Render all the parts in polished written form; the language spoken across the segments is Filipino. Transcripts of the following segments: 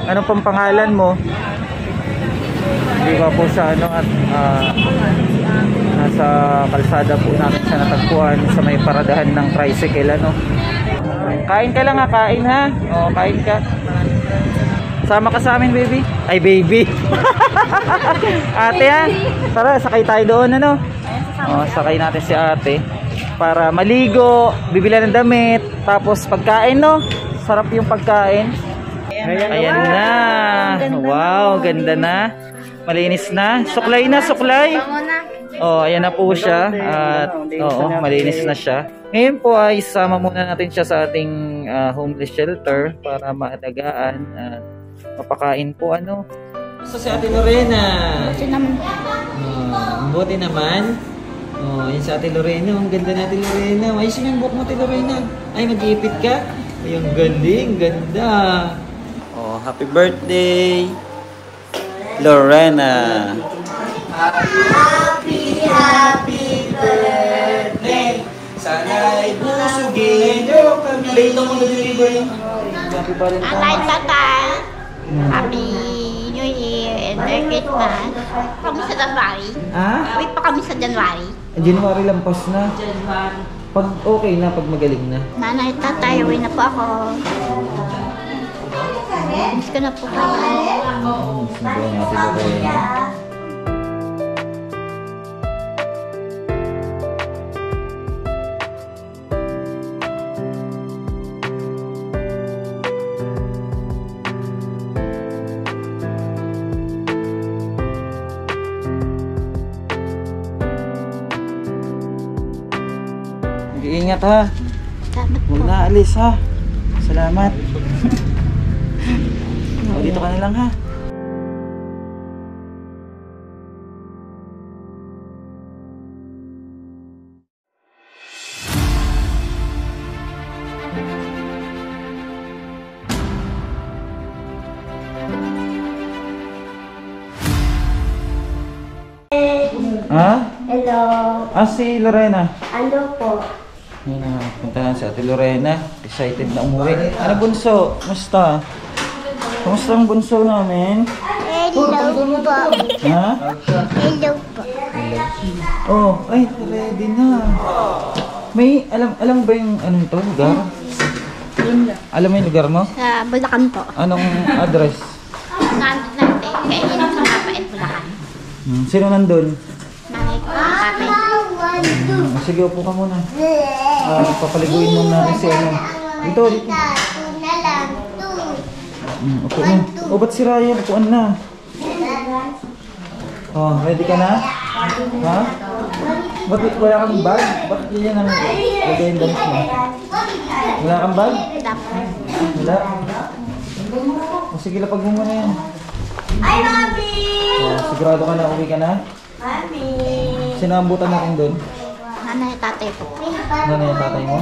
Anong pang pangalan mo? Hindi ba po sa ano at nasa kalsada po namin siya natagpuan sa may paradahan ng tricycle ano. Kain ka lang ha, kain ha. O, kain ka. Sama ka sa amin, baby. Ay, baby. Ate ha. Tara, sakay tayo doon ano. O, sakay natin si ate para maligo, bibili ng damit, tapos pagkain no. Sarap yung pagkain. Ayan na. Wow, ganda na. Malinis na. Suklay na, suklay. Oh, ayan na po siya. At oo, malinis na siya. Ngayon po ay isama muna natin siya sa ating homeless shelter para maalagaan at mapakain po ano. So si Ate Lorena. Buti naman. Buti naman. Oh, yun si Ate Lorena. Ang ganda na Ate Lorena. Ayusin yung buhok mo Ate Lorena. Ay, mag-iipit ka. Ay, ang galing. Ganda. Oh, happy birthday, Lorena. Happy, happy birthday. Sana'y busugin nyo kami. Late ako na-deliver yung happy birthday. Alay, tatay. Happy New Year and Merry Christmas. Kami sa January. Ah? Uwi pa kami sa January. January lampas na. Pag okay na, pag magaling na. Nanay, tatay, uwi na po ako. Miss ko na po kayo. Siguro natin ba kayo? Ingat ha. Salamat po. Huwag na alis ha. Salamat. O, dito ka na lang ha. Ha? Hello. Si Lorena. Ano po? Yan na, punta na si Ate Lorena. Excited na umuwi. Ano bunso? Musta? Kumusta ang bunso namin? Hello po. Ha? Hello po. Oh, ay, ready na. May, alam ba yung anong to, lugar? Alam mo yung lugar mo? Sa Bulacan po. Anong address? Nandun kaya yun sa Mapait, Bulacan. Sino nandun? Nanay ko, tatay. Sige, upo ka muna. Papaliguin muna natin si ano. Dito, dito. Upo mo. O, ba't si Ryan? Upuan na. Oh, ready ka na? Ha? Ba't wala kang bag? Bakit yan ang lagay yung damit mo? Wala kang bag? Wala. O, sige, lapag mo muna yan. Ay, Mami! Sigurado ka na, uwi ka na? Mami! Sino ang butan natin doon? Nanay, tatay po. Nanay ang tatay mo?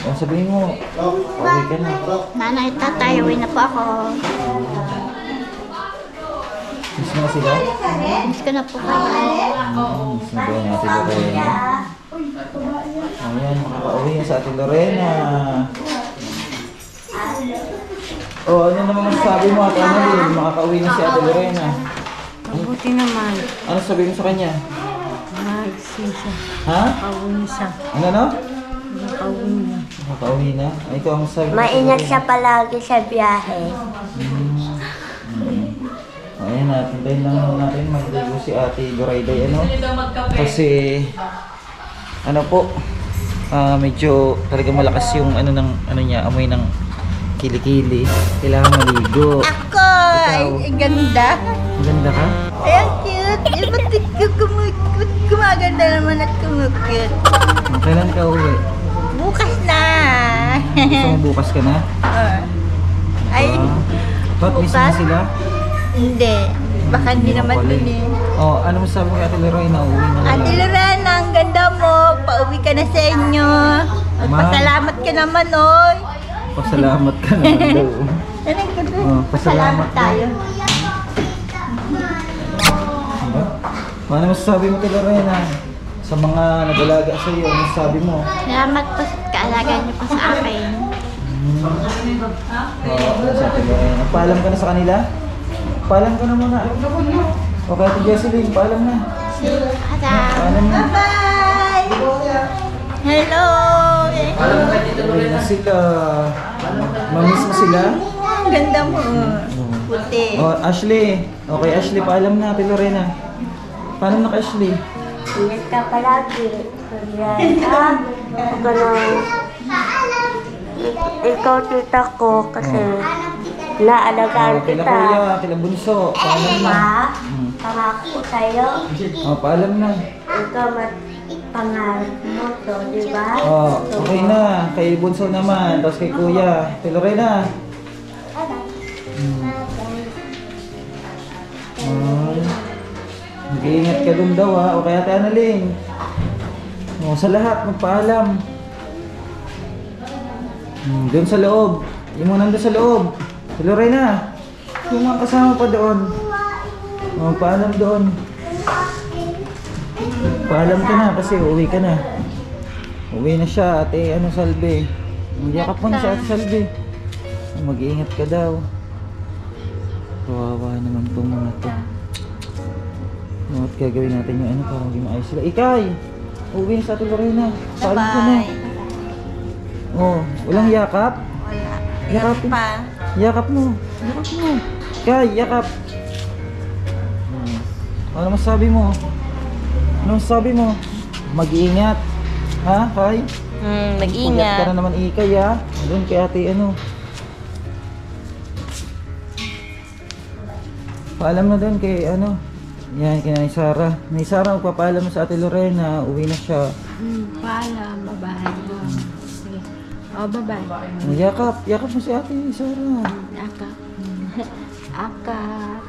O, sabihin mo, uwi ka na. Nanay, tatay, uwi na po ako. Miss mo na sila? Miss ko na po kayo. Miss na ba natin Lorena? Ayan, makakauwi na sa ating Lorena. O, ano naman masasabi mo at ano makakauwi na si Ate Lorena? Mabuti naman. Ano sabihin mo sa kanya? Nagsisa. Ha? Nakauwi siya. Ano no? Nakauwi na. Makakauwi na? Ay, ito ang sabi mo. Maingat siya palagi sa biyahe. Ayan, natintayin lang natin magligo si Ate Gorayday ano? Kasi ano po, medyo talaga malakas yung ano ng ano niya, amoy ng kilikili. Kailangan maligo. Ako! Ay, ganda. Maganda ka? Ay, ang cute. Eh, ba't gumaganda naman at kumukit? Kailan ka uwi? Bukas na. Gusto mo bukas ka na? Ay, Ba't miss mo sila? hindi. Baka hindi naman dun eh. Oh, ano masasabi mo kay Ate Lorena? Uwi na lang. Ate Lorena, ang ganda mo. Pauwi ka na sa inyo. Pasalamat ka naman, oy. Pasalamat ka naman daw. Pasalamat tayo. Ano masasabi mo kay Lorena? Sa mga nag-alaga sa iyo, ano masasabi mo? Salamat po sa kaalaga niyo po sa akin. Sa Ate Lorena. Paalam ka na sa kanila? Paalam ka na muna. Okay, Ate Jesseline, paalam na. Paalam na. Bye! Hello! Okay na sila. Mamiss mo sila? Ang ganda mo. Puti. Oh, Ashley. Okay, Ashley, paalam na, Ate Lorena. Paalam na ka, Ashley. Ingat ka palagi. Yan. Ako na. Ikaw tita ko kasi naalagaan Kila kita. Kuya, kila Bunso. Paalam na. Pangako sa'yo. Oh, paalam na. Ikaw pangarap mo to, di ba? Oh, okay na. Kay Bunso naman. Tapos kay Kuya. Ate Lorena. Mag-iingat ka dun daw ha. O kaya Ate Annalyn. O, sa lahat, magpaalam. Doon sa loob. Yung mo nandun sa loob. Si Lorena. Yung mga kasama pa doon. O, magpaalam doon. Paalam ka na kasi uuwi ka na. Uwi na siya, Ate Salve. Magyakap mo na si Ate Salve. Mag-iingat ka daw. Kawawa naman itong mga to. At gagawin natin yung ano para maging maayos sila. Ikay! Uuwi na sa Ate Lorena. Paalam ka na. Oh, walang yakap? Wala. Yakapin. Pa. Yakap mo. Yakap mo. Ikay, yakap. Ano masabi mo? Ano masabi mo? Mag-iingat. Ha, Kay? Puyat Mag-ingat. ka na naman, Ikay, ha? Doon kay Ate Paalam na doon kay yan, kay Nay Sara. Nay Sara, magpapaalam na sa Ate Lorena. Uwi na siya. Paalam, bye-bye. Sige. Oh, bye-bye. Yakap. Yakap mo si Ate Sara. Akap. Akap.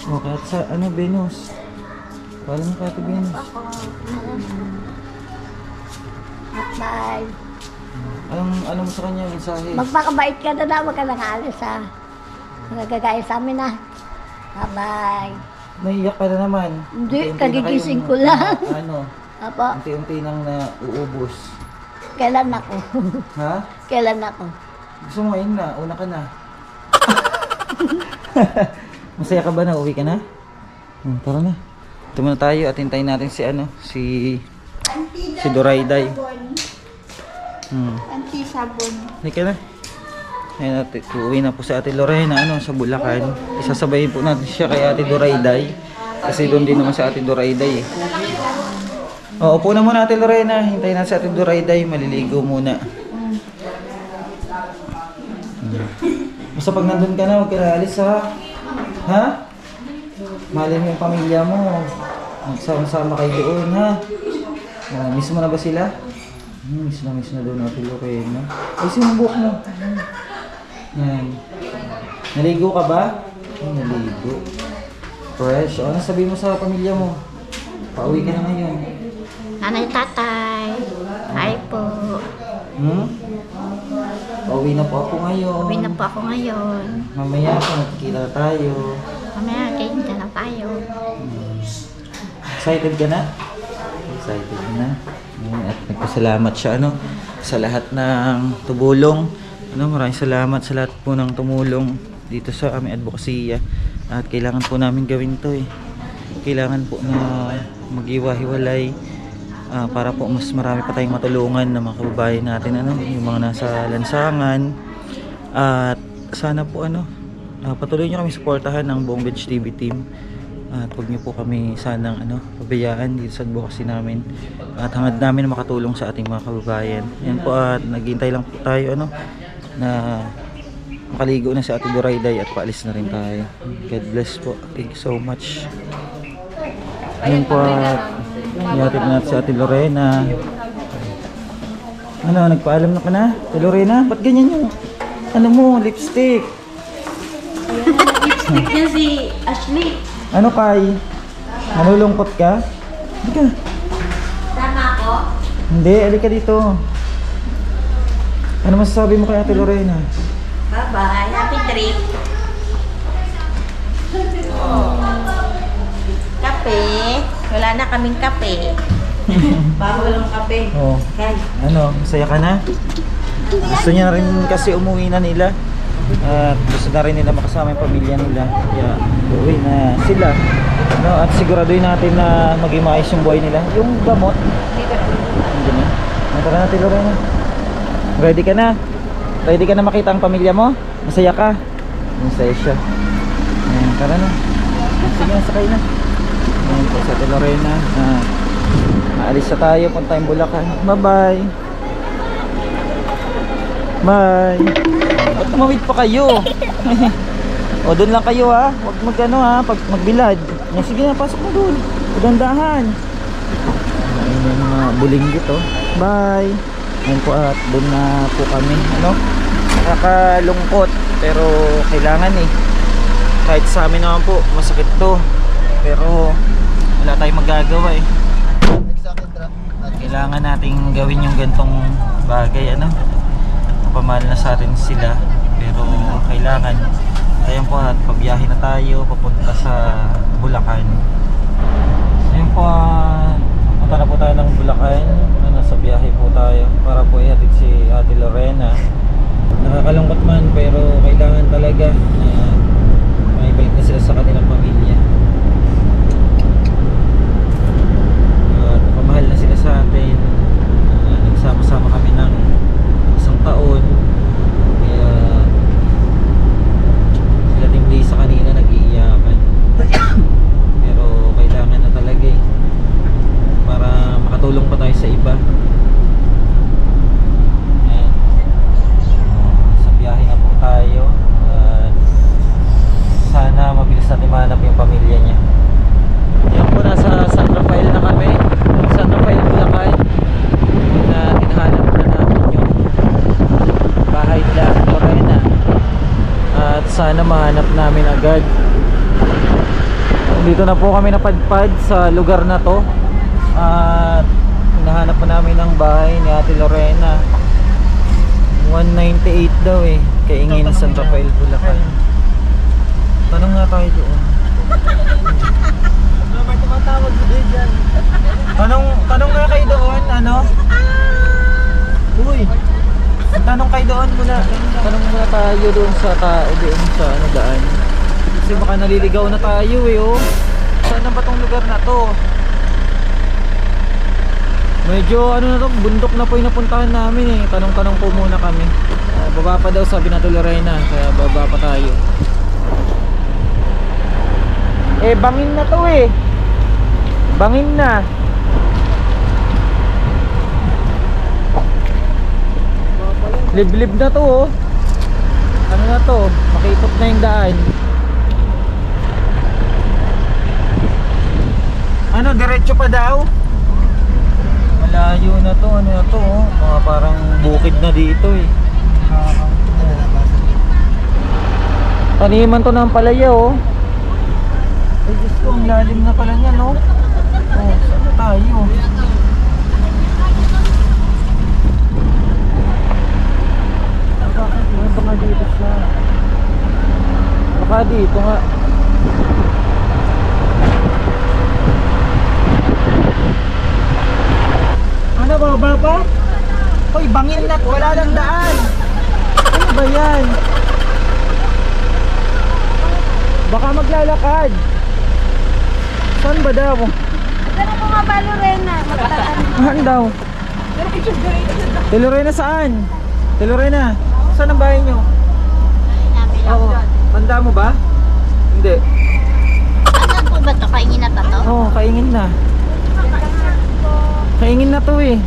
O, kahit sa Venus. Paalam mo kay Ate Venus. Bye. Ano mo sa kanya mensahe? Magpakabait ka na daw, wag ka nang aalis ha. Nagagaya sa amin ha. Bye-bye. Naiyak ka na naman. Hindi, Unti-unti na kagigising kayong, ko lang. Apo, Unti-unti nang nauubos. kailan ako? Ha? Kailan ako? Gusto mo ngayon na? Una ka na. Masaya ka ba na? Uwi ka na? Tara na. Ito muna tayo at hintayin natin si Dorayday. Anti sabon. Hindi ka na. Ayan, uuwi na po sa Ate Lorena sa Bulacan. Isasabayin po natin siya kay Ate Dorayday. Kasi doon din naman sa Ate Dorayday eh. O, upo na muna Ate Lorena. Hintayin natin sa Ate Dorayday. Maliligo muna. Basta pag nandun ka na, huwag ka na alis ha. Ha? Mahalin mo yung pamilya mo. Magsama-sama kayo doon ha. Miss mo na ba sila? Miss na doon Ate Lorena. Ay, sinumbok mo. Yan. Naligo ka ba? Naligo. Fresh. Ano sabihin mo sa pamilya mo? Pauwi ka na ngayon. Nanay, tatay. Hi po. Pauwi na po ako ngayon. Uwi na po ako ngayon. Mamaya pa magkikita tayo. Mamaya, kainta na tayo. Excited ka na? Excited ka na. At nagpasalamat siya sa lahat ng tumulong. Maraming salamat sa lahat po ng tumulong dito sa aming advokasya. At kailangan po namin gawin to eh. Kailangan po na mag-iwa-hiwalay para po mas marami pa tayong matulungan na mga kababayan natin yung mga nasa lansangan. At sana po patuloy nyo kami suportahan ng buong Bench TV team. At huwag nyo po kami sanang pabayaan dito sa advocacy namin. At hangad namin na makatulong sa ating mga kababayan. Yan po, at naghihintay lang po tayo na makaligo na si Ate Dorayday at paalis na rin tayo. God bless po. Thank you so much. Yan po, at ihatid na natin si Ate Lorena. Nagpaalam na ka na? Ate Lorena, ba't ganyan yung lipstick? Lipstick niya si Ashley. Kay? Nalulungkot ka? Hindi ka. Tama ako? Hindi, alika dito. Ano masasabi mo kay Ate Lorena? Bye-bye. Happy trip. Kape. Wala na kaming kape. Bawal ang kape. Oh. Kay. Masaya ka na? Gusto niya rin kasi umuwi na nila. At gusto na rin nila makasama yung pamilya nila. Kaya uwi na sila. No, at siguraduhin natin na maging maayos yung buhay nila. Yung gamot. Hindi na. Tara natin, Lorena. Ready ka na? Ready ka na makita ang pamilya mo? Masaya ka? Masaya siya. Ayan, tara na. Sige na, sakay na. Ayan po sa Ate Lorena. Aalis na tayo. Punta tayong Bulacan. Bye bye. Bye. Ba't tumawid pa kayo? O doon lang kayo ha. Huwag magano ha. Pag magbilad. Yan, sige na, pasok mo doon. Pagandahan. Ayun yung mga buling dito. Bye. Ayun po at doon na po kami. Ano? Nakakalungkot. Pero kailangan eh. Kahit sa amin naman po, masakit to. Pero wala tayong magagawa eh. Kailangan nating gawin yung gantong bagay. Ano? Pamahal na sa atin sila. Pero kailangan. Ayan po at pabiyahe na tayo papunta sa Bulacan. Ayan po at punta na po tayo ng Bulacan. Nasa biyahe po tayo para po ihatid si Ate Lorena. Nakakalungkot man pero kailangan talaga na maibalik na sila sa kanilang pamilya. At pamahal na sila sa atin. Nagsama-sama kami ng isang taon. Kaya sila Team Lisa kanina nag-iiyakan. Pero kailangan na talaga eh, para makatulong pa tayo sa iba. Ayan. Sa biyahe na po tayo. Sana mabilis natin mahanap yung pamilya niya. Yan po, nasa San Rafael na kami. San Rafael, Bulacan. Na tinahanap na namin yung bahay nila Lorena. At sana mahanap namin agad. Dito na po kami napadpad sa lugar na to. At hinahanap pa namin ang bahay ni Ate Lorena. 198 daw eh. Kaingin San Rafael, Bulacan. Tanong nga tayo doon. May tumatawag dyan. Tanong nga kayo doon, ano? Uy, tanong kayo doon muna. Tanong muna tayo doon sa tao doon sa ano daan. Kasi baka naliligaw na tayo eh, oh. Saan na ba tong lugar na to? Medyo ano na to, bundok na po yung napuntahan namin eh. Tanong-tanong po muna kami. Baba pa daw sabi na Lorena, kaya baba pa tayo. Eh bangin na to eh. Bangin na. Liblib na to oh. Ano na to? Makipot na yung daan. Ano, diretso pa daw? Malayo na to, ano na to oh. Mga parang bukid na dito eh. Taniman to ng palaya oh. Ay Diyos ko, ang lalim na pala niya no. Oh, saan tayo? Baka dito siya. Baka dito nga. Ano ba, baba? Hoy, bangin na, wala lang daan. Ano ba yan? Baka maglalakad. Saan ba daw? Pero kung nga ba, Lorena, magtatanong. Saan daw? Lorena saan? Lorena, saan ang bahay nyo? Namin lang. Oo. Tanda mo ba? Hindi. Saan po ba ito? Kaingin na to? Oo, kaingin na. Kaingin na to eh.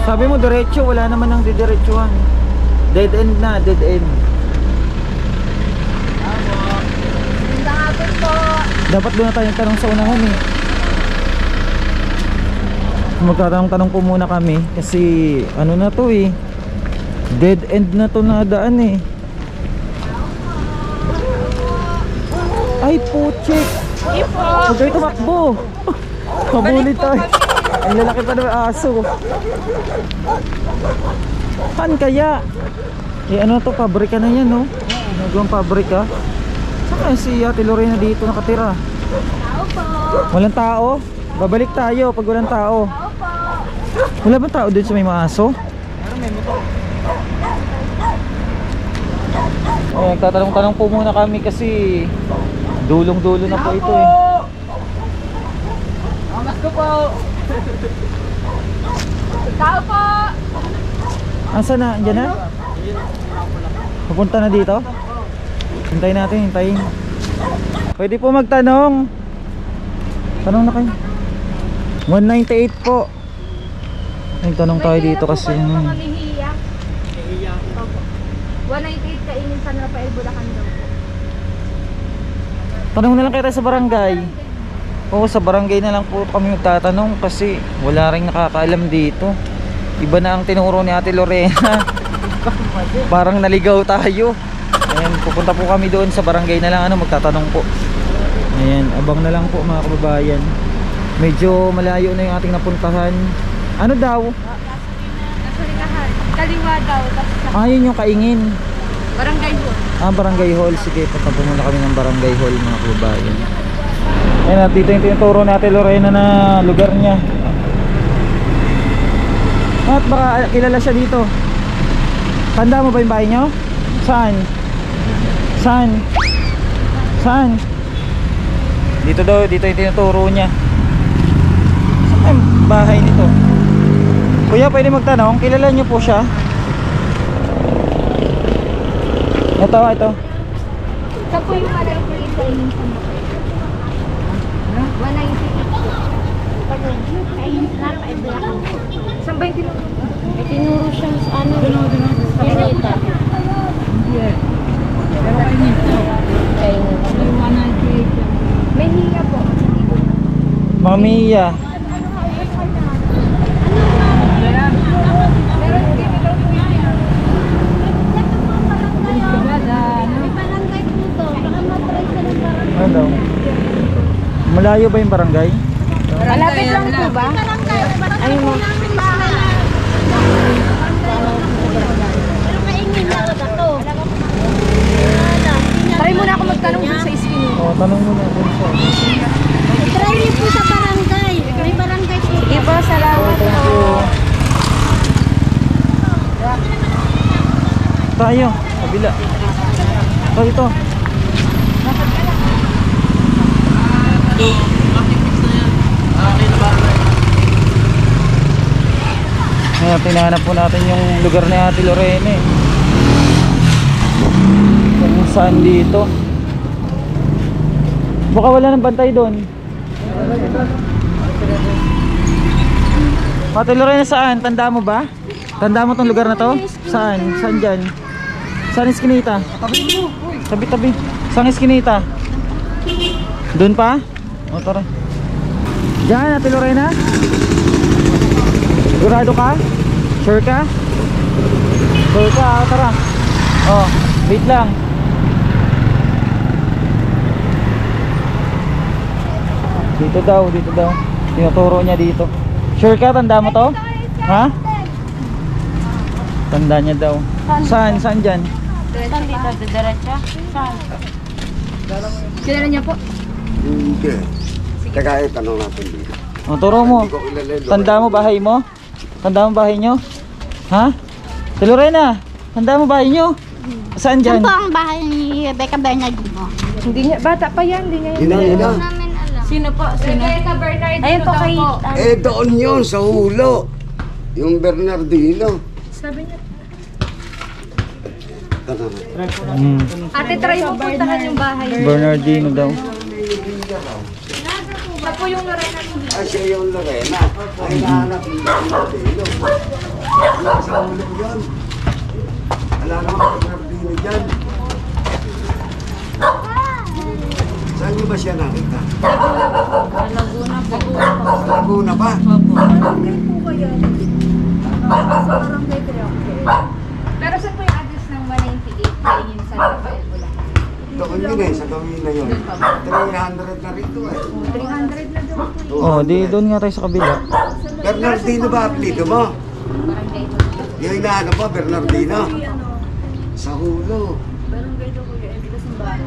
Sabi mo diretso, wala naman ang didiretsuhan. Dead end na, dead end. Dapat doon na tayo tanong sa unahan eh. Magtatanong-tanong po muna kami kasi ano na to eh, dead end na to na daan eh. Ay puchik, huwag kayo tumakbo. Mabulit tayo. Ang lalaki pa ng aso. Saan kaya? Eh ano to, pabrika na yan no. Nagawang pabrika. Saan si Ate Lorena dito nakatira? Walang tao? Babalik tayo pag walang tao. Wala bang tao dun sa may mga aso? Ay, nagtatanong-tanong po muna kami kasi dulong-dulo na po ito eh. Amas ko po. Tao po! Asa na? Andiyan na? Pupunta na dito? Hintayin natin, hintayin. Pwede po magtanong. Tanong na kayo. 198 po. Nagtanong tayo dito kasi Hiya. 198 kainin sa Rafael Bulacan daw po. tanong na lang kayo sa barangay. Oo, sa barangay na lang po kami magtatanong kasi wala rin nakakaalam dito. Iba na ang tinuro ni Ate Lorena. Parang naligaw tayo. Ayan, pupunta po kami doon sa barangay na lang, magtatanong po. Ayan, abang na lang po mga kababayan. Medyo malayo na yung ating napuntahan. Ano daw? Nasa likahan. Kaliwa daw. Yun yung Kaingin. Barangay po. Barangay Hall. Sige, punta po muna kami ng Barangay Hall mga kababayan. Ayan, dito yung tinuturo natin Lorena na lugar niya. At baka kilala siya dito. Tanda mo ba yung bahay niyo? Saan? Saan? Saan? Dito daw, dito yung tinuturo niya. Saan yung bahay nito? Kuya, pwede magtanong, kilala niyo po siya? Ito, ito. Ito po yung malaki kainin sa Rafael. 198. Kainin sa Rafael Bulacan. Saan ba yung tinuro? May tinuro siya sa ano. Sa Malita. May hiya po. Mamiya. Ano daw? Malayo ba yung barangay? Malapit lang po ba? Ay mo. Try muna ako magtanong dun sa skin. Oo, tanong mo na dun siya. Try niyo po sa barangay. May barangay po. Iba, salamat Thank po. you. Tayo, kabila. Ito, dito. Ngayon, tinahanap po natin yung lugar ni Ate Lorena eh. Kung saan dito. Baka wala nang bantay doon. Ate Lorena, saan? Tanda mo ba? Tanda mo tong lugar na to? Saan? Saan dyan? Saan iskinita? Tabi-tabi. Saan iskinita? Doon pa? O, tara. Diyan, Ate Lorena? Sigurado ka? Sure ka? Sure ka? Tara. Oh, wait lang. Dito daw, dito daw. Tinuturo niya dito. Sure ka? Tanda mo to? Ha? Tanda niya daw. Saan? Saan dyan? Saan dito? Diretso? Saan? Kilala niya po? Hindi. Teka, tanong natin dito. O, turo mo. Hindi ko kilala yun. Tanda mo bahay mo? Tanda mo bahay nyo? Ha? Si Lorena, tanda mo bahay nyo? Saan dyan? Saan po ang bahay ni Rebecca Bernardino? Hindi niya, bata pa yan, hindi niya Yun na, yun na. namin alam. Sino po? Sino? Rebecca Bernardino Ayun po kay... Eh, doon yun, sa hulo. Yung Bernardino. Sabi niya. Tanong natin. Ate, try mo puntahan yung bahay. Bernardino daw. Sa po yung Lorena. Ah, siya yung Lorena. Ay, nahanap yung Bernardino. Sa hulo yun. Wala naman Bernardino dyan. Saan niyo ba siya nakita? Laguna po. Sa Laguna pa? Pero saan po yung address ng 198 kainin sa Rafael Bulacan? Doon yun eh, sa gawin na yun. 300 na rito eh. 300 na doon po. Oh, di doon nga tayo sa kabila. Bernardino ba apelido mo? Yung inaano mo, Bernardino? Sa hulo. Barangay daw po yung Edgar Simbahan.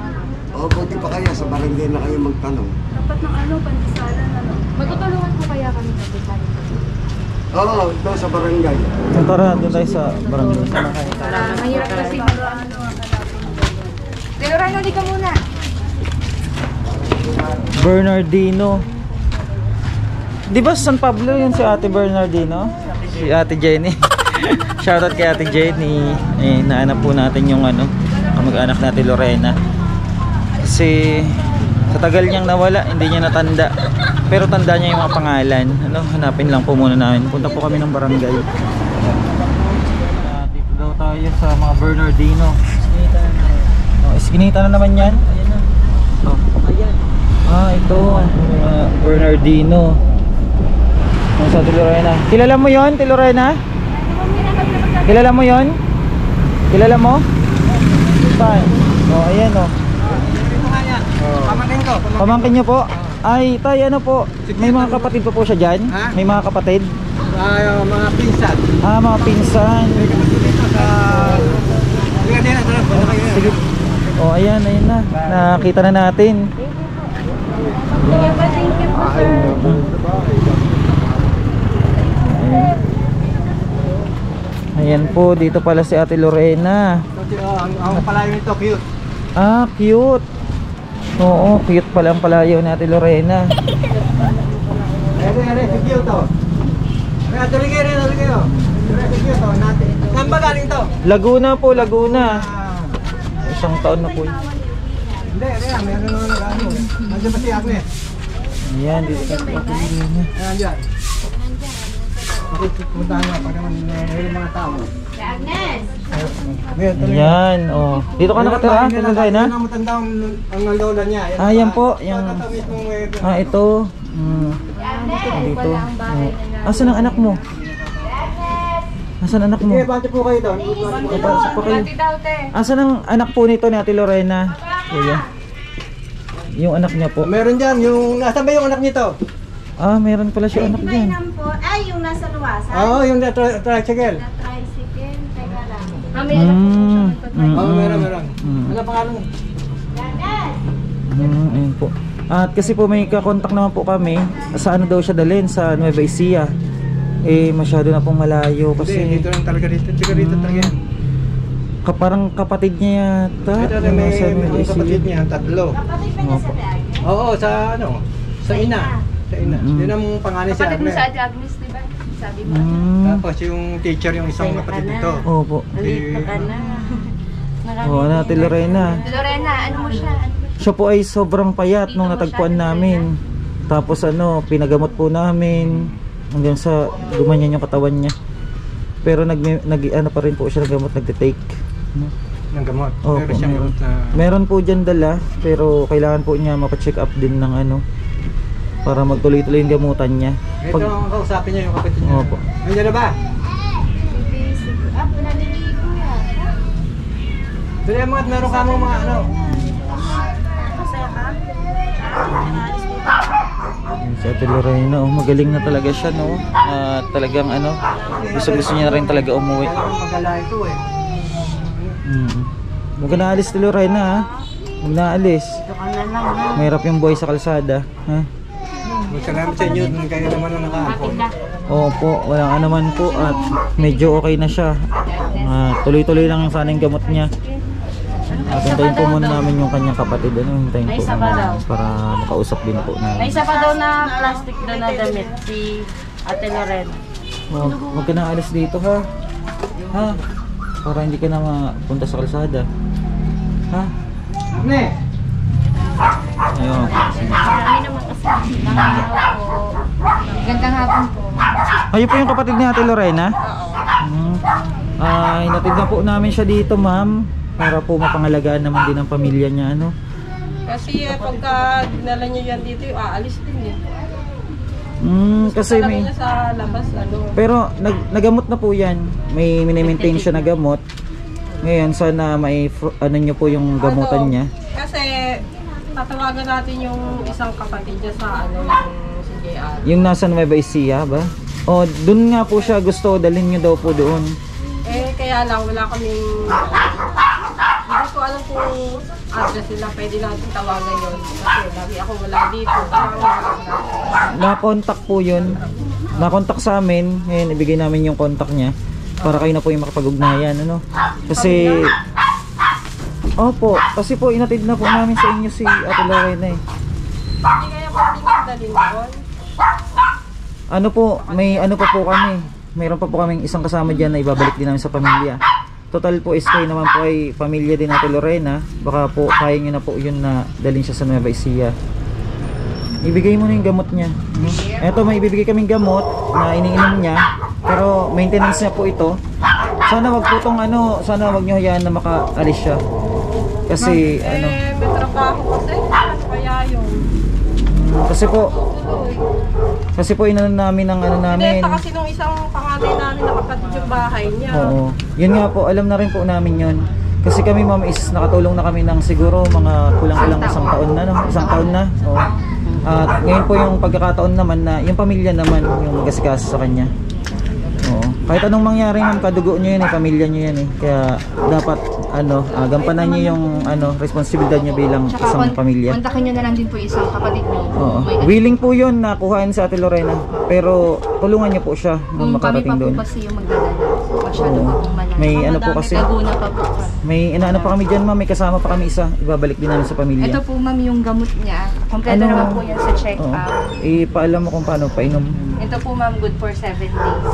O, buti pa kaya sa barangay na kayo magtanong. Dapat ng ano, pandisalan ano. Magtutulungan po kaya kami sa Bulacan. Oo, doon sa barangay. Tara, doon tayo sa barangay. Para mahirap kasi ano. Lorena, di ka muna. Bernardino. Di ba San Pablo yun si Ate Bernardino? Si Ate Jenny. Shoutout kay Ate Jenny. Naanap po natin yung kamag-anak natin Lorena. Kasi sa tagal niyang nawala, hindi niya natanda. Pero tanda niya yung mga pangalan. Hanapin lang po muna namin. Punta po kami ng barangay. Dito daw tayo sa mga Bernardino. Eskinita na naman yan. Ayan na. Ito. Bernardino. Sa Lorena. Kilala mo yon, Lorena? Kilala mo yon? Kilala mo? Saan? Ayan Pamangkin ko. Pamangkin niyo po? Ay, tay, ano po? May mga kapatid pa po siya dyan? Ha? May mga kapatid? Mga pinsan. Mga pinsan. Sige. Ayan na. Nakita na natin. Ayan po, dito pala si Ate Lorena. Ang palayo nito, cute. Cute. Oo, cute pala ang palayo ni Ate Lorena. Si cute to. Tuloy kayo. Si cute to. Saan ba galing to? Laguna po, Laguna. Isang taon na po. Hindi, meron naman nag-ano. Nandiyan ba si Agnes? Ayan, dito ka si Ate Lorena. Nandiyan. Puntahan nyo, pag naman may mga tao. Si Agnes! Ayan, dito ka nakatira, Ate Lorena? Yan ang matanda ang lola niya. Yan po, yung... ito. Dito. Asan ang anak mo? Asan ang anak mo? Sige, bati po kayo doon. Pasok pa kayo. Asan ang anak po nito ni Ate Lorena? Kuya. Yung anak niya po. Meron dyan, nasaan ba yung anak nito? Meron pala siya anak dyan. Ay, yung nasa luwasan. Oo, yung tricycle. Na tricycle. Teka lang. Meron. Ano pangalan mo? Ayun po. At kasi po may kakontak naman po kami. Sa daw siya dalhin? Sa Nueva Ecija. Masyado na pong malayo kasi... Hindi, dito lang talaga dito. Dito talaga yan. Parang kapatid niya yata. Ito na may kapatid niya, 3. Kapatid ba niya sa Agnes? Oo, sa ina. Sa ina. Yun ang pangalan si Kapatid mo Agnes. sa Ate Agnes, di ba? Sabi mo. Tapos yung teacher, yung isang kapatid nito. Opo. Ate Lorena. Lorena, ano mo siya? Siya po ay sobrang payat nung natagpuan namin. Tapos pinagamot po namin hanggang sa gumanyan yung katawan niya. Pero pa rin po siya ng gamot, nagte-take. Ng gamot. Opo, Meron siyang gamot na... Meron po dyan dala, pero kailangan po niya mapacheck up din ng para magtuloy-tuloy yung gamutan niya. Ito ang kausapin niya, yung kapatid niya. Opo. Nandiyan na ba? Naliligo yan. Dali mga meron ka mo mga Masaya ka? Si Ate Lorena, magaling na talaga siya, no? Talagang gusto niya rin talaga umuwi. Magala ito Huwag ka naalis, Ate Lorena, ha? Huwag naalis. Mahirap yung buhay sa kalsada, ha? Salamat sa inyo, kayo naman ang nakaampon. Opo, walang naman po at medyo okay na siya. Tuloy-tuloy lang yung sana yung gamot niya. Hintayin po muna namin yung kanyang kapatid. Hintayin po namin para makausap din po namin. May isa pa daw na plastic doon na damit, si Ate Lorena. Huwag ka na alis dito, ha? Ha? Para hindi ka na mapunta sa kalsada. Ha? Ne! Ayun. Marami naman kasi Gandang hapon po. Kayo po yung kapatid ni Ate Lorena? Hinatid na po namin siya dito, ma'am. Para po mapangalagaan naman din ang pamilya niya, Kasi pagka dinala niyo yan dito, aalis din eh. Kasi may... niya sa labas, Pero nagamot na po yan. May mini-maintain siya na gamot. Ngayon, sana may niyo po yung gamutan niya. Kasi tatawagan natin yung isang kapatid niya sa yung si JR. Yung nasa Nueva Ecija ba? Dun nga po siya gusto, dalhin niyo daw po doon. Kaya lang, wala kaming... Hindi ko alam kung address nila, pwede natin tawagan yun. Kasi lagi ako wala dito. Na-contact po yun. Na-contact sa amin. Ngayon, ibigay namin yung contact niya. Para kayo na po yung makapag-ugnayan, Kasi... Opo, kasi po inatid na po namin sa inyo si Ate Lorena eh. Hindi kaya pwedeng dalhin doon. Ano po, may ano pa po kami. Mayroon pa po kaming isang kasama dyan na ibabalik din namin sa pamilya. Total po is kayo naman po ay pamilya din Ate Lorena. Baka po kaya nyo na po yun na dalhin siya sa Nueva Ecija. Ibigay mo na yung gamot niya. Eto, may ibibigay kaming gamot na iniinom niya. Pero maintenance niya po ito. Sana wag po tong ano, sana wag nyo hayaan na makaalis siya. Kasi ano, May trabaho kasi. Kaya yun. Kasi po inano namin ng ano namin. Binenta kasi nung isang panganay namin na kapatid yung bahay niya. Oo. Yun nga po, alam na rin po namin yun. Kasi kami ma'am is nakatulong na kami ng siguro mga kulang-kulang isang taon na, no? Isang taon na. Oo. At ngayon po yung pagkakataon naman na yung pamilya naman yung mag-asikaso sa kanya. Oo. Kahit anong mangyari ma'am, kadugo nyo yun eh, pamilya nyo yan eh. Kaya dapat ano, gampanan nyo yung ano, responsibilidad nyo bilang isang pamilya. Kontakin nyo na lang din po isang kapatid nyo. Oo. Willing po yun na kuhain sa Ate Lorena. Pero tulungan niyo po siya nung Kung kami makarating pa po doon. kasi yung magdadala. Masyado Oo. pa pong malayo. May ano po kasi, Laguna pa po. may inaano pa kami dyan ma'am, may kasama pa kami isa. Ibabalik din namin sa pamilya. Ito po ma'am yung gamot niya. Kompleto Ano? naman po yan sa check-up. Ipaalam mo kung paano painom. Ito po ma'am, good for 7 days.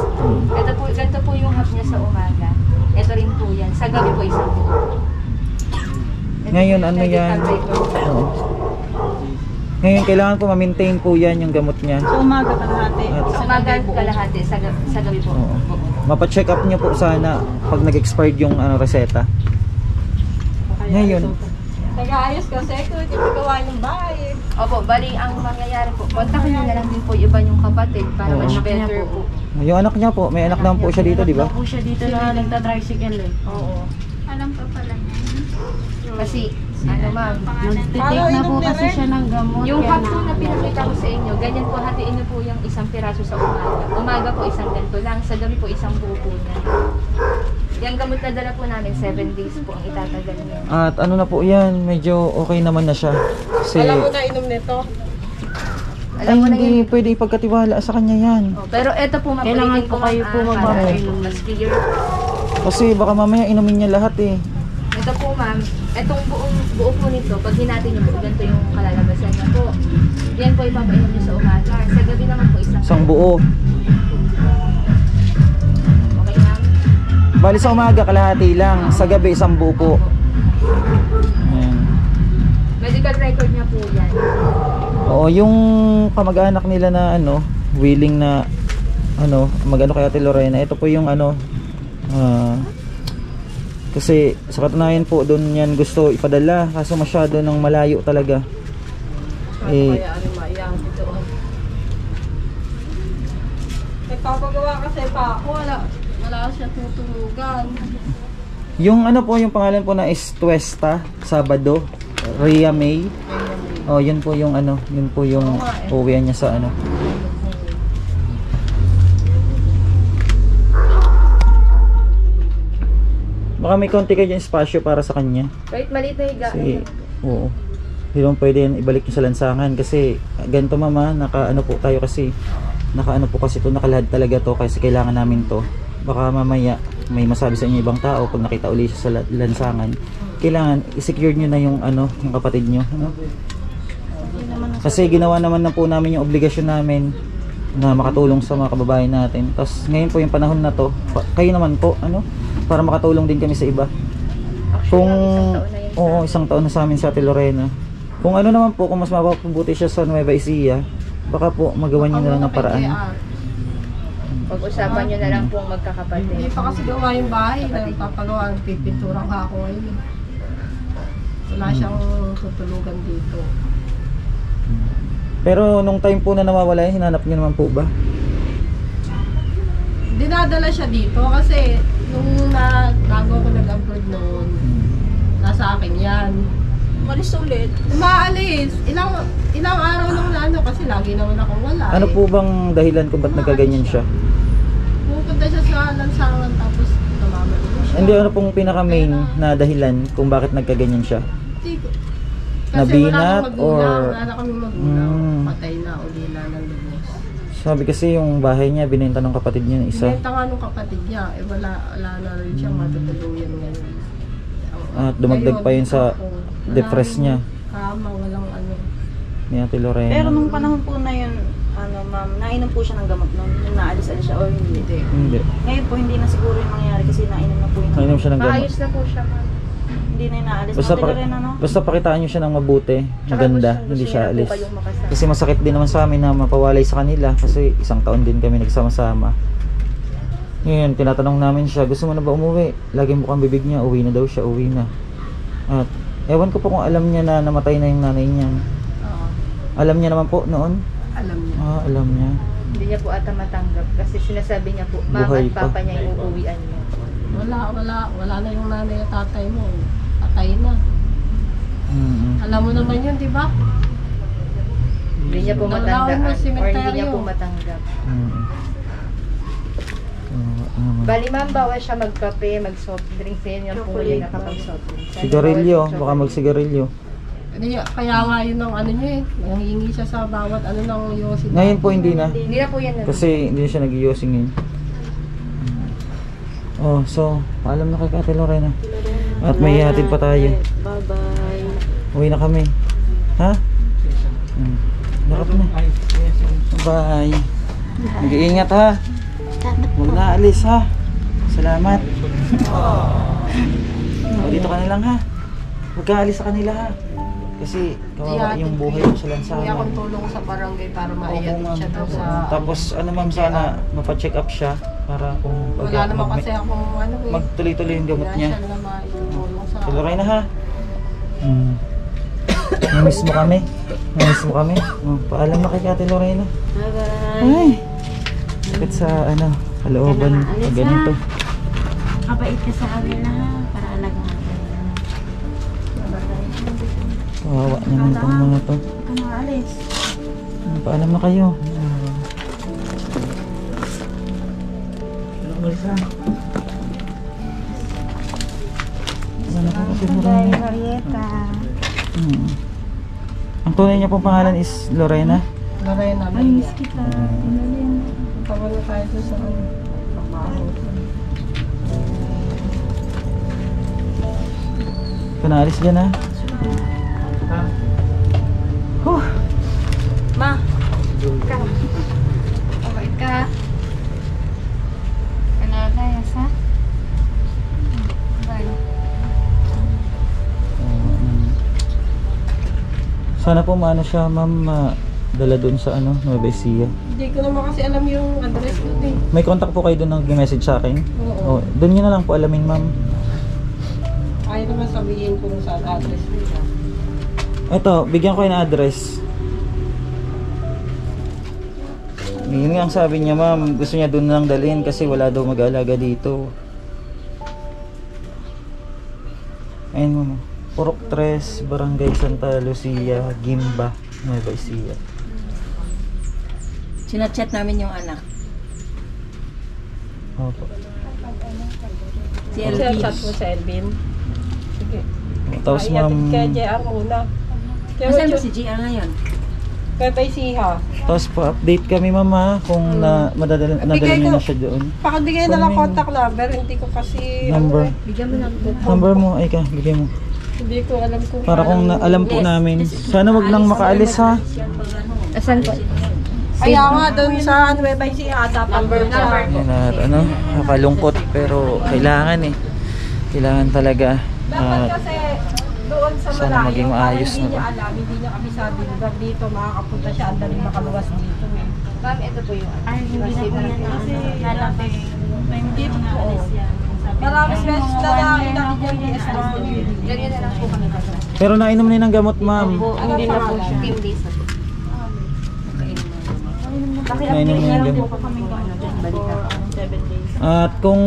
Ito po, ganito po yung hap niya sa umaga. Ito rin po yan. Sa gabi po isang buo. Ito Ngayon po yung ano medical yan? record. Oo. Ngayon kailangan po ma-maintain po yan yung gamot niya. Sa umaga pa natin. Sa umaga kalahati, sa gabi po. Oo. Mapa-check up niyo po sana pag nag-expired yung ano, reseta. Ngayon, Nag-aayos kasi kung hindi magawa yung bahay. Opo, bali ang mangyayari po. Kontakin nyo na lang din po iba yung kapatid para Oo. mas better po. yung anak niya po, may anak naman po siya dito, di ba? Po siya dito na nagta-tricycle eh. Oo. Alam ko pala niya. Kasi, ano ma'am, Nagtitake na po kasi siya ng gamot. yung kaya cup po na pinakita ko sa inyo, ganyan po, hatiin niyo po yung isang piraso sa umaga. Umaga po isang ganito lang, sa gabi po isang buo po niya. Yung gamot na dala po namin, 7 days po ang itatagal niya. At ano na po yan, medyo okay naman na siya. Kasi, Alam mo na inom nito. ay Alam mo na hindi yun. pwede ipagkatiwala sa kanya yan. Oh, pero eto po, ma'am, Kailangan ulitin po ko, kayo ma'am, po para magpapainom. mas clear. Kasi baka mamaya inumin niya lahat eh. Ito po ma'am, etong buo po nito, pag hinati niyo po, ganito yung kalalabasan niya po. Yan po ipapainom niyo sa umaga. Sa gabi naman po Isang buo. Okay ma'am? Bali sa umaga kalahati lang, sa gabi isang buo po. Ayan. Medical record niya po yan. Oo, yung kamag-anak nila na ano, willing na ano, mag-ano kay Ate Lorena. Ito po yung ano, kasi sa katunayan po doon yan gusto ipadala kaso masyado ng malayo talaga. Kaya ano maiyang dito. Nagpapagawa kasi pa ako. Wala siya tutulugan. Yung ano po, yung pangalan po na is Tuesta, Sabado, Rhea May. Oh, yun po yung ano, yun po yung uwian niya sa ano. Baka may konti kayo dyan espasyo para sa kanya. Right, maliit na higa. Kasi, oo. Hindi naman pwede yan ibalik niyo sa lansangan kasi ganito mama, naka-ano po tayo kasi naka-ano po kasi to, nakalahad talaga to kasi kailangan namin to. Baka mamaya may masabi sa inyo ibang tao pag nakita uli siya sa lansangan. Kailangan i-secure niyo na yung ano, yung kapatid niyo, ano? Kasi ginawa naman na po namin yung obligasyon namin na makatulong sa mga kababayan natin. Tapos ngayon po yung panahon na to, kayo naman po, ano, para makatulong din kami sa iba. Kung oo, isang taon na sa amin sa Ate Lorena. Kung ano naman po, kung mas mapapabuti siya sa Nueva Ecija, baka po magawa niyo na lang ng paraan. Pag-usapan nyo na lang pong magkakapatid. Hindi pa kasi gawa yung bahay. Nagpapagawa, pipintura ka ako ngayon. Wala siyang tutulugan dito. Pero nung time po na nawawala yan, hinanap niyo naman po ba? Dinadala siya dito kasi nung bago ako nag-upload noon, nasa akin yan. Umalis ulit. Umaalis. Ilang araw nang ano kasi lagi naman akong wala. Ano po bang dahilan kung ba't nagkaganyan siya? Pupunta siya sa lansangan tapos namamalo siya. Hindi, ano pong pinaka-main na dahilan kung bakit nagkaganyan siya? Hindi ko. Nabinat or- wala na kami magulang. Mm. Patay na o nila ng lubos. Sabi kasi yung bahay niya, binenta ng kapatid niya na isa. Binenta nga nung kapatid niya. Eh wala na rin siyang matutuluyan ngayon. At dumagdag pa yun sa depress niya Kama, walang ano. ni Ate Lorena. Pero nung panahon po na yun, ma'am, nainom po siya ng gamot noon, nung naalis-alis siya o hindi? Hindi. Ngayon po hindi na siguro yung nangyari kasi nainom na po yun. Kainom siya ng gamot. Maayos na po siya, ma'am. Hindi na inaalis. Basta, Ate Lorena, no? basta pakitaan nyo siya ng mabuti, Tsaka maganda, gusto hindi niya siya na po alis. kayong makasama. Kasi masakit din naman sa amin na mapawalay sa kanila kasi isang taon din kami nagsama-sama. Ngayon, tinatanong namin siya, gusto mo na ba umuwi? Lagi mo kang bibig niya, uwi na daw siya, uwi na. At ewan ko po kung alam niya na namatay na yung nanay niya. Oo. Alam niya naman po noon? Alam niya. Alam niya. Hindi niya po ata matanggap kasi sinasabi niya po, mama Buhay at pa. papa niya yung uuwian niya. Wala na yung nanay at tatay mo. Patay na. Alam mo naman yun, di ba? Hindi niya po Nalawan matandaan mo, or hindi niya sementeryo. po matanggap. Bali ma'am, bawal siya magkape, mag-soft drinks. Yan yung po yung nakapag-soft drinks. Sigarilyo, baka magsigarilyo. Kaya nga yun ang ano niya eh. Nangihingi siya sa bawat ano ng yosin. Ngayon po hindi na. Hindi na po yan. Kasi hindi na siya nag-iosing ngayon. Oh, so, paalam na kay Ate Lorena. At may hatid pa tayo. Bye-bye. Uwi na kami. Ha? Harap na. Bye. Mag-iingat ha. Huwag na alis ha. Salamat. Dito ka na lang ha. Huwag ka alis sa kanila ha. Kasi kawawa yung buhay mo sa Hindi lansangan. akong tulong sa barangay para Opo, maiyan ma'am. siya daw sa... Tapos ano ma'am, sana mapacheck up siya para kung Wala naman kasi akong ano eh. magtuloy-tuloy yung gamot niya. Financial na maitulong sa... Tuloy na ha. Namiss mo kami. Namiss mo kami. Paalam na kay Ate Lorena. Bye-bye. Ay! Sakit sa ano, kalooban. Pag ganito. Kabait ka sa amin na para alagaan. Kawawa naman itong mga to. Huwag ka maalis. Paalam na kayo. Umalis ha. Ano po kasi Lorena? Marieta. Ang tunay niya pong pangalan is Lorena. Lorena, Ay, miss kita. tawag na tayo doon sa ano. Panaalis dyan ha. Huh. Ma. Okay ka. Kanalayas ha? Bye. Sana po maano siya ma'am, dala doon sa ano, Nueva Ecija. Hindi ko naman kasi alam yung address doon eh. May contact po kayo doon nag-message sa akin? Oo. Doon nyo na lang po alamin ma'am. Ayaw naman sabihin kung saan address nila. Ito, bigyan ko kayo ng address. Yun nga ang sabi niya ma'am, gusto niya doon lang dalhin kasi wala daw mag-aalaga dito. Ayun ma'am, Purok 3, Barangay Santa Lucia, Gimba, Nueva Ecija. Sinachat namin yung anak. Opo. Si Share Elvin. chat mo sa Elvin. Sige. Tapos Ay, ma'am, kaya JR muna. Nasaan ba si GR ngayon? Kaya tayo siha. tapos pa-update kami ma'am ha, kung nadala niyo na siya doon. Pakabigay na lang contact number. Hindi ko kasi... Number. Bigyan mo ng Number mo, ay ka, bigay mo. Hindi ko alam kung... Para kung alam po namin. Sana wag nang makaalis ha. Asan po? Kaya nga doon sa Nueva Ecija, dapat number siya. Yan at ano, nakalungkot pero kailangan eh. Kailangan talaga. Dapat kasi doon sa sana malayo, maging maayos hindi na niya ba? alam, hindi niya kami sabi lugar dito, makakapunta siya, ang daling makaluwas dito eh. Ma'am, ito po yung Ay, hindi na po yan Kasi lalapit. Hindi po maalis yan. Maraming beses na nakita ko yung DSW. Ganyan na lang po kami. Pero nainom na yun ng gamot ma'am. Hindi na po siya. Team days na po. Nainom na yung gamot. Kami kung ano dyan, balikan. 7 days. At kung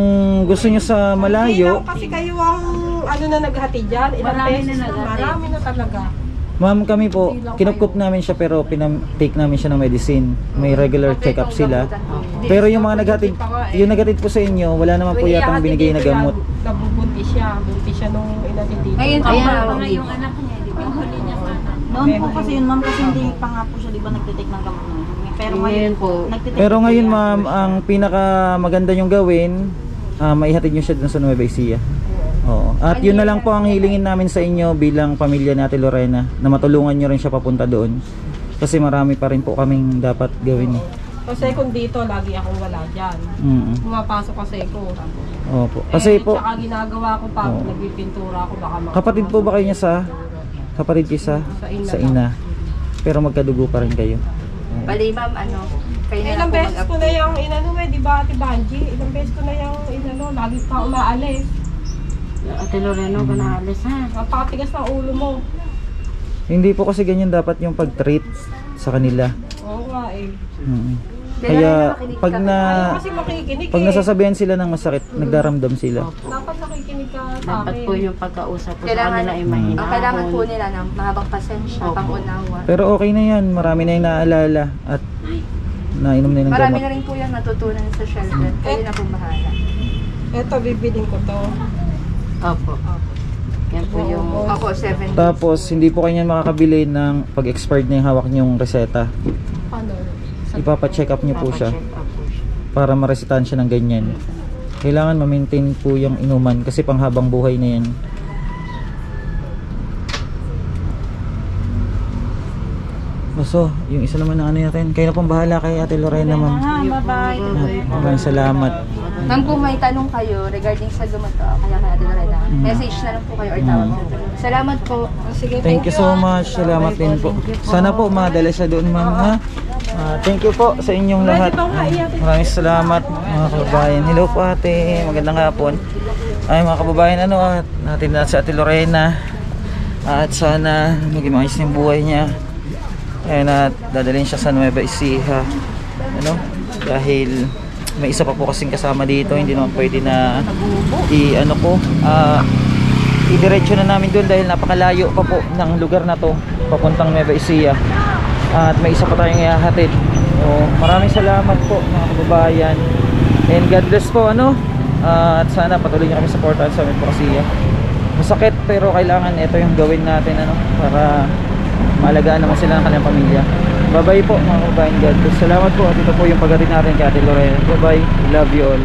gusto nyo sa Hindi malayo, lang kasi kayo ang ano na naghatid dyan, ilang Marami beses na na, naghatid. marami na talaga. ma'am kami po, kinupkup namin siya pero take namin siya ng medicine. May regular check-up sila. Pero yung mga naghatid, yung naghatid po sa inyo, wala naman po yatang binigay na gamot. Nabubuntis siya nung inatid dito. Ngayon, Ayan, ayan, ayan. yung anak niya, di ba? Yung huli niya sa anak. Noon po kasi yun ma'am, kasi hindi pa nga po siya di ba nagtitake ng gamot noon. Pero ngayon po, nagtitake Pero ngayon siya. ma'am, ang pinaka maganda nyong gawin, maihatid nyo siya dun sa Nueva Ecija. Oo. At yun na lang po ang hilingin namin sa inyo bilang pamilya ni Ate Lorena, na matulungan nyo rin siya papunta doon. Kasi marami pa rin po kaming dapat gawin. Kasi kung dito, lagi akong wala dyan. Pumapasok kasi ko. Opo. Kasi po, Tsaka ginagawa ko pa, nagpipintura ako, baka kapatid po ba kayo niya sa? Kapatid kayo sa ina. Pero magkadugo pa rin kayo. Bali ma'am, kayo na lang Ilang po beses ko na yung inano di ba Ate Banji? Ilang beses ko na yung inano, lagi pa umaalis. Ate Lorena, ka naalis ha. Napakatigas ng ulo mo. Hindi po kasi ganyan dapat yung pag-treat sa kanila. Oo nga eh. Kaya pag Kasi makikinig pag nasasabihan sila ng masakit, nagdaramdam sila. Dapat nakikinig ka sa Dapat akin. po yung pagkausap po sa Kailangan, kanila ay mahinahon. kailangan po nila ng mahabang pasensya, pang-unawa. Pero okay na yan, marami na yung naalala at nainom na ng Marami gamot. na rin po yung natutunan sa shelter. Kayo na po bahala. Eto, bibiling ko to. Opo. Yan po yung... Ako, 7 days. Tapos hindi po kayo makakabili ng pag-expired na yung hawak niyong reseta. Ano? Ipapa-check up niyo po siya Check up po siya. para maresetahan siya ng ganyan. Kailangan ma-maintain po yung inuman kasi panghabang buhay na yan. So, yung isa naman ng ano natin, kayo na pong bahala kay Ate Lorena, ma'am. Bye-bye. Maraming salamat. Ma'am, kung may tanong kayo regarding sa gamot kaya kay Ate Lorena, message na lang po kayo or tawag sa Lorena. Salamat po. Sige, Thank you so much. Salamat din po. Sana po madala siya doon, ma'am, ha? Thank you po sa inyong lahat. Maraming salamat, mga kababayan. Hello po, ate. Magandang hapon. Ay, mga kababayan, natin na si Ate Lorena. At sana maging maayos yung buhay niya. Ayan, at dadalhin siya sa Nueva Ecija. Dahil may isa pa po kasing kasama dito, hindi naman pwede na idiretso na namin doon dahil napakalayo pa po ng lugar na to papuntang Nueva Ecija. At may isa pa tayong ihahatid. Maraming salamat po, mga kababayan, and God bless po, at sana patuloy niyo kami supportahan sa Nueva Ecija. Masakit pero kailangan ito yung gawin natin, para maalagaan naman sila ng kanilang pamilya. Bye bye po, mga kababayan. God bless. Salamat po at ito po yung pagdating natin kay Ate Lorena. Bye bye. Love you all.